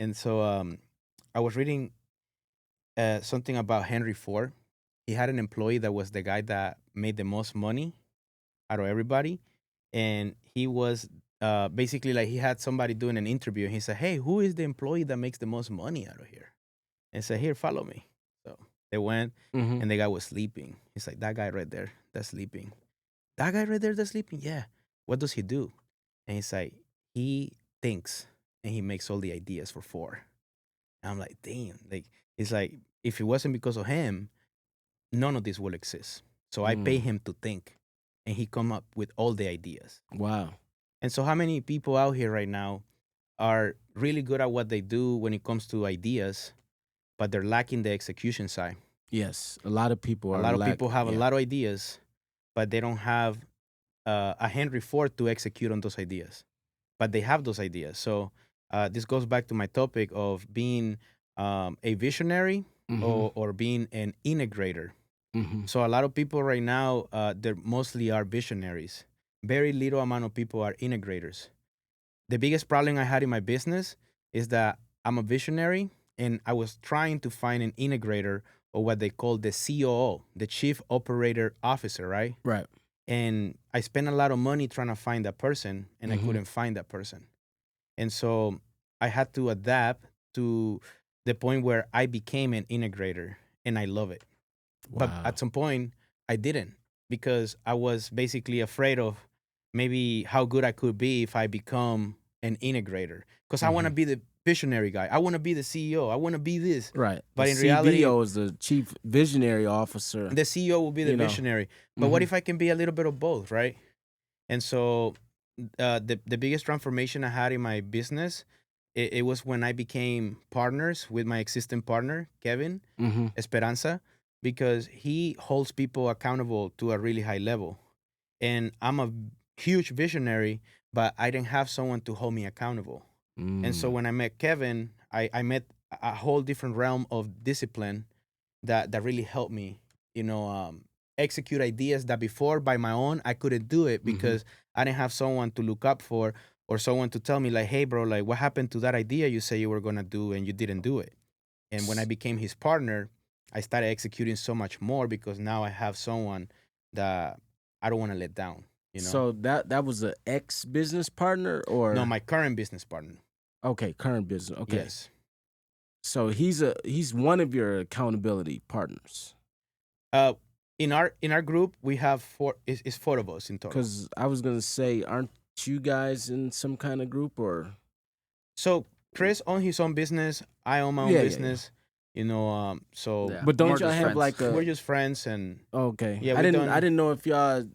And so I was reading something about Henry Ford. He had an employee that was the guy that made the most money out of everybody. And he was basically like he had somebody doing an interview and he said, hey, who is the employee that makes the most money out of here? And said, here, follow me. So they went Mm-hmm. and the guy was sleeping. He's like, that guy right there, that's sleeping. That guy right there, that's sleeping? Yeah. What does he do? And he's like, he thinks and he makes all the ideas for Ford. And I'm like, damn. Like, it's like, if it wasn't because of him, none of this will exist. So I pay him to think and he come up with all the ideas. Wow. And so how many people out here right now are really good at what they do when it comes to ideas, but they're lacking the execution side? Yes, a lot of people A are. lot of people have a yeah. lot of ideas, but they don't have a Henry Ford to execute on those ideas. But they have those ideas. So this goes back to my topic of being a visionary Mm-hmm. or being an integrator. Mm-hmm. So a lot of people right now, they mostly are visionaries. Very little amount of people are integrators. The biggest problem I had in my business is that I'm a visionary and I was trying to find an integrator or what they call the COO, the Chief Operator Officer, right? Right. And I spent a lot of money trying to find that person and I Mhm. couldn't find that person. And so I had to adapt to the point where I became an integrator and I love it. But Wow. at some point, I didn't because I was basically afraid of maybe how good I could be if I become an integrator. Because I want to Mhm. be the visionary guy. I want to be the CEO. I want to be this. Right. But the in reality, CVO is the chief visionary officer. the CEO will be the You know. visionary. But what Mhm. if I can be a little bit of both, right? And so the biggest transformation I had in my business, it was when I became partners with my existing partner, Kevin Mhm. Esperanza, because he holds people accountable to a really high level. And I'm a huge visionary, but I didn't have someone to hold me accountable. And so when I met Kevin, I met a whole different realm of discipline that really helped me, execute ideas that before by my own I couldn't do it because I didn't have someone to look up for or someone to tell me like, hey bro, like what happened to that idea you say you were gonna do and you didn't do it. And when I became his partner, I started executing so much more because now I have someone that I don't want to let down. So that was an ex business partner or No, my current business partner. okay, current business. Okay. Yes. So he's one of your accountability partners. In our group we have it's four of us in total. Because I was gonna say, aren't you guys in some kind of group or? So Chris owns his own business. I own my own Yeah. business. So Yeah. But don't More y'all just have friends. like a? we're just friends and Okay. Yeah, I we didn't know if y'all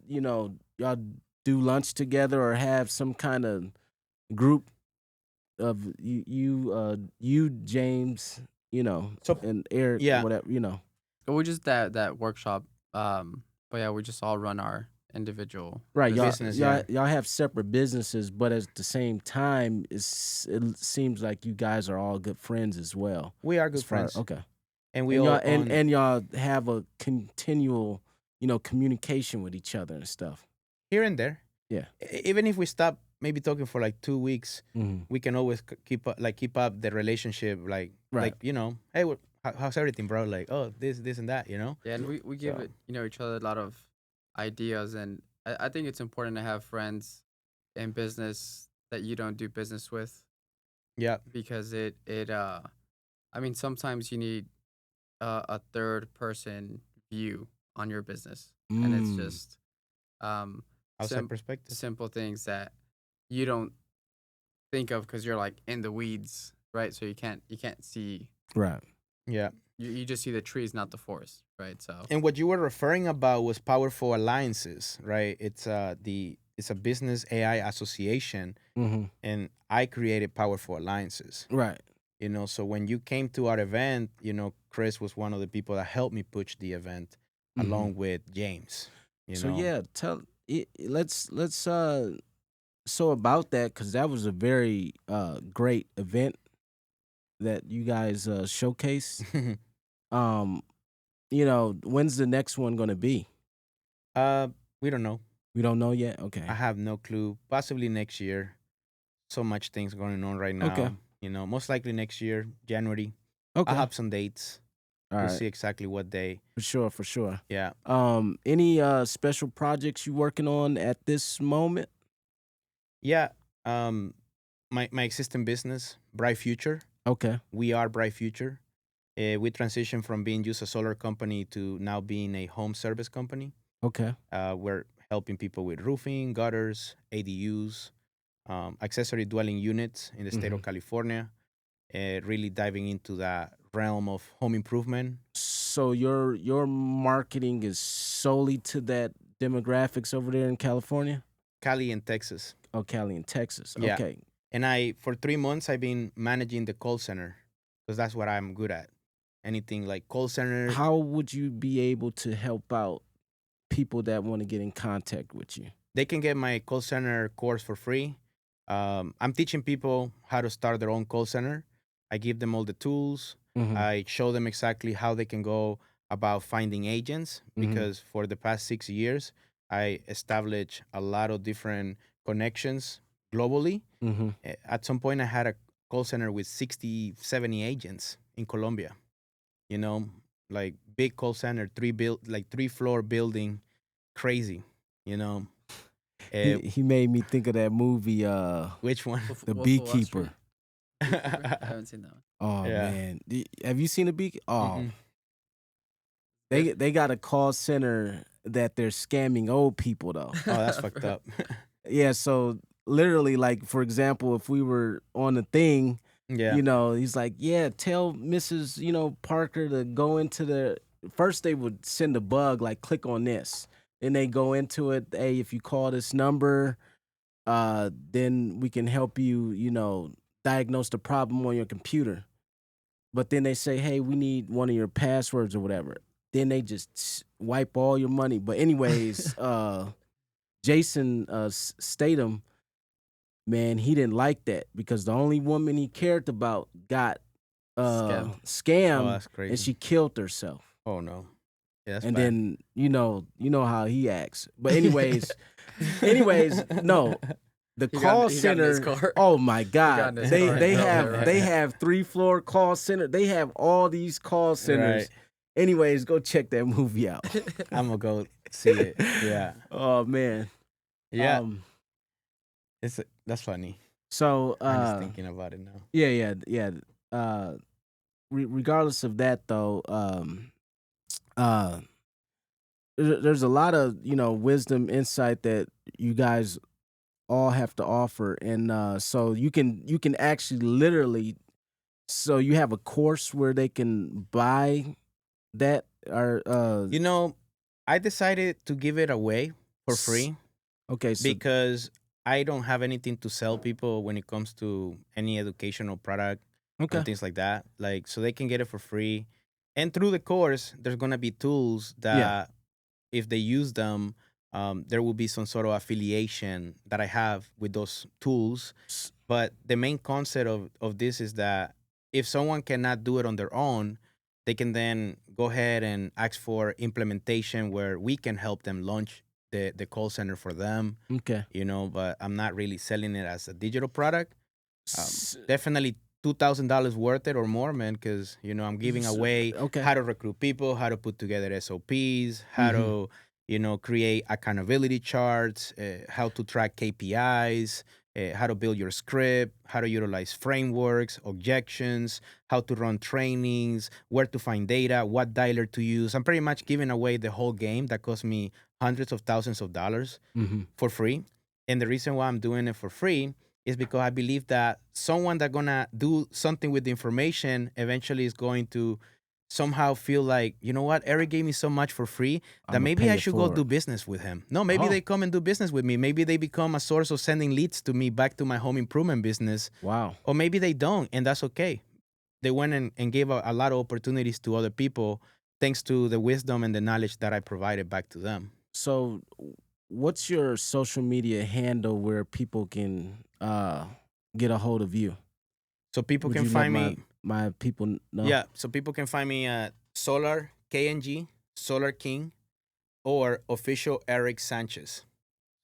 y'all do lunch together or have some kind of group of you James, So, and Eric, yeah. whatever. We just that workshop. But yeah, we just all run our individual Right, y'all, business, y'all have separate businesses, but at the same time, it seems like you guys are all good friends as well. we are as good far- friends. Okay, And we and all y'all own, and y'all have a continual, communication with each other and stuff. here and there. Yeah. Even if we stop maybe talking for like 2 weeks, Mm-hmm. we can always keep up the relationship Right. hey, how's everything, bro? Like, oh, this and that, Yeah, and we give So- it each other a lot of ideas, and I think it's important to have friends in business that you don't do business with Yeah. because I mean sometimes you need a third person view on your business, and it's just Outside sim- perspective. simple things that you don't think of because you're like in the weeds, right? So you can't see. right. Yeah. You just see the trees, not the forest, right? So And what you were referring about was powerful alliances, right? It's a business AI association, Mm-hmm. and I created powerful alliances. Right. So when you came to our event, Chris was one of the people that helped me push the event Mhm. along with James. So yeah, let's so about that, because that was a very great event that you guys showcased. When's the next one gonna be? We don't know. We don't know yet. Okay. I have no clue. Possibly next year. So much things going on right now. Okay. Most likely next year, January. Okay. I'll have some dates. All We'll right. see exactly what day. For sure. Yeah. Any special projects you working on at this moment? Yeah. My existing business, Bright Future. Okay. We are Bright Future. We transitioned from being just a solar company to now being a home service company. Okay. We're helping people with roofing, gutters, ADUs, accessory dwelling units in the state of California. Really diving into that realm of home improvement. So your marketing is solely to that demographics over there in California? Cali and Texas. Oh, Cali and Texas. Yeah. Okay. And for 3 months, I've been managing the call center because that's what I'm good at. Anything like call center. How would you be able to help out people that want to get in contact with you? They can get my call center course for free. I'm teaching people how to start their own call center. I give them all the tools. Mhm. I show them exactly how they can go about finding agents because for the past 6 years, I established a lot of different connections globally. Mhm. At some point, I had a call center with 60, 70 agents in Colombia. Like big call center, 3-floor building, crazy. He made me think of that movie, Which one? The Wolf of Wall Beekeeper. Street. Beekeeper? I haven't seen that one. Oh Yeah. man, have you seen the Beekeeper? Oh, Mm-mm. they got a call center that they're scamming old people though. Oh, that's fucked up. Yeah, so literally, like for example, if we were on a thing, Yeah. he's like, yeah, tell Mrs. Parker to go into the. First, they would send a bug like, click on this. Then they go into it. Hey, if you call this number, then we can help you, diagnose the problem on your computer. But then they say, hey, we need one of your passwords or whatever. Then they just wipe all your money. But anyways, Jason Statham, man, he didn't like that because the only woman he cared about got scammed, Oh, that's crazy. and she killed herself. Oh no. Yeah, that's And bad. then you know how he acts. But anyways, no. The He call got in his center. car. Oh my God! in his They car. they Right, have right. they have 3-floor call center. They have all these call centers. Right. Anyways, go check that movie out. I'm gonna go see it. Yeah. Oh man. Yeah. Um, That's funny. so I'm just thinking about it now. yeah. Regardless of that, though, there's a lot of wisdom, insight that you guys all have to offer, and so you can actually literally. So you have a course where they can buy that, or I decided to give it away for S- free okay, so because I don't have anything to sell people when it comes to any educational product okay, and things like that. Like, so they can get it for free. And through the course, there's gonna be tools that Yeah. if they use them, there will be some sort of affiliation that I have with those tools. S- But the main concept of this is that if someone cannot do it on their own, they can then go ahead and ask for implementation where we can help them launch the call center for them, okay. but I'm not really selling it as a digital product. S- Definitely $2,000 worth it or more, man, because, I'm giving S- away okay. how to recruit people, how to put together SOPs, how to, create accountability charts, how to track KPIs, how to build your script, how to utilize frameworks, objections, how to run trainings, where to find data, what dialer to use. I'm pretty much giving away the whole game that cost me hundreds of thousands of dollars Mhm. for free. And the reason why I'm doing it for free is because I believe that someone that's gonna do something with the information eventually is going to somehow feel like, you know what, Eric gave me so much for free that I'ma maybe pay I it should go forward. do business with him. No, maybe Oh. they come and do business with me. Maybe they become a source of sending leads to me back to my home improvement business. Wow. Or maybe they don't, and that's okay. They went and gave a lot of opportunities to other people thanks to the wisdom and the knowledge that I provided back to them. So, what's your social media handle where people can get a hold of you? So people Would can you find let me. my people know? Yeah, so people can find me at Solar KNG, Solar King, or official Erick Sanchez.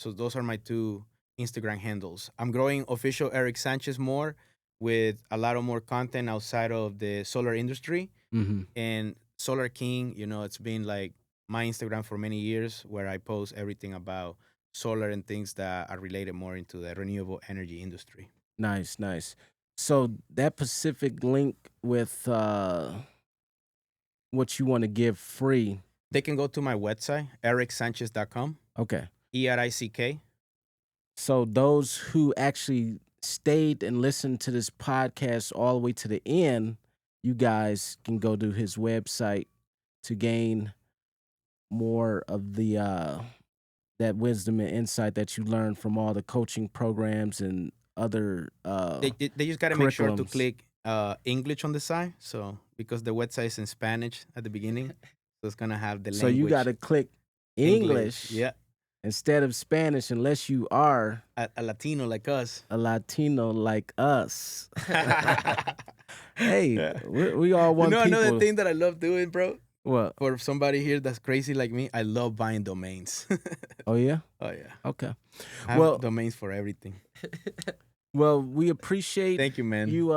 So those are my two Instagram handles. I'm growing official Erick Sanchez more with a lot of more content outside of the solar industry. Mm-hmm. And Solar King, it's been like my Instagram for many years where I post everything about solar and things that are related more into the renewable energy industry. Nice. So that Pacific link with what you want to give free. They can go to my website, ericksanchez.com, Okay. ERICK. So those who actually stayed and listened to this podcast all the way to the end, you guys can go to his website to gain more of the that wisdom and insight that you learned from all the coaching programs and other They just got to make sure to curriculums. click English on the side. So because the website is in Spanish at the beginning, so it's gonna have the So language. you got to click English Yeah, instead of Spanish unless you are a Latino like us. a Latino like us. Hey, Yeah. we all You want know people. another thing that I love doing, bro? What? For somebody here that's crazy like me, I love buying domains. Oh yeah. Oh yeah, Okay. I have Well- domains for everything. Well, we appreciate Thank you, man. you,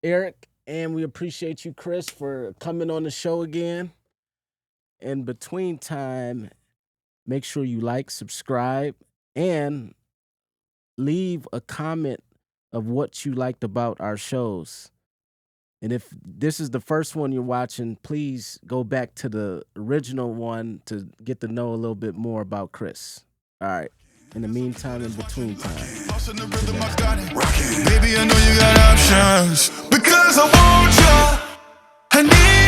Eric, and we appreciate you, Chris, for coming on the show again. In between time, make sure you like, subscribe, and leave a comment of what you liked about our shows. And if this is the first one you're watching, please go back to the original one to get to know a little bit more about Chris. All right. In the meantime, in between time. Lost in the rhythm, I got it. Rockin'. Baby, I know you got options. Because I want you. I need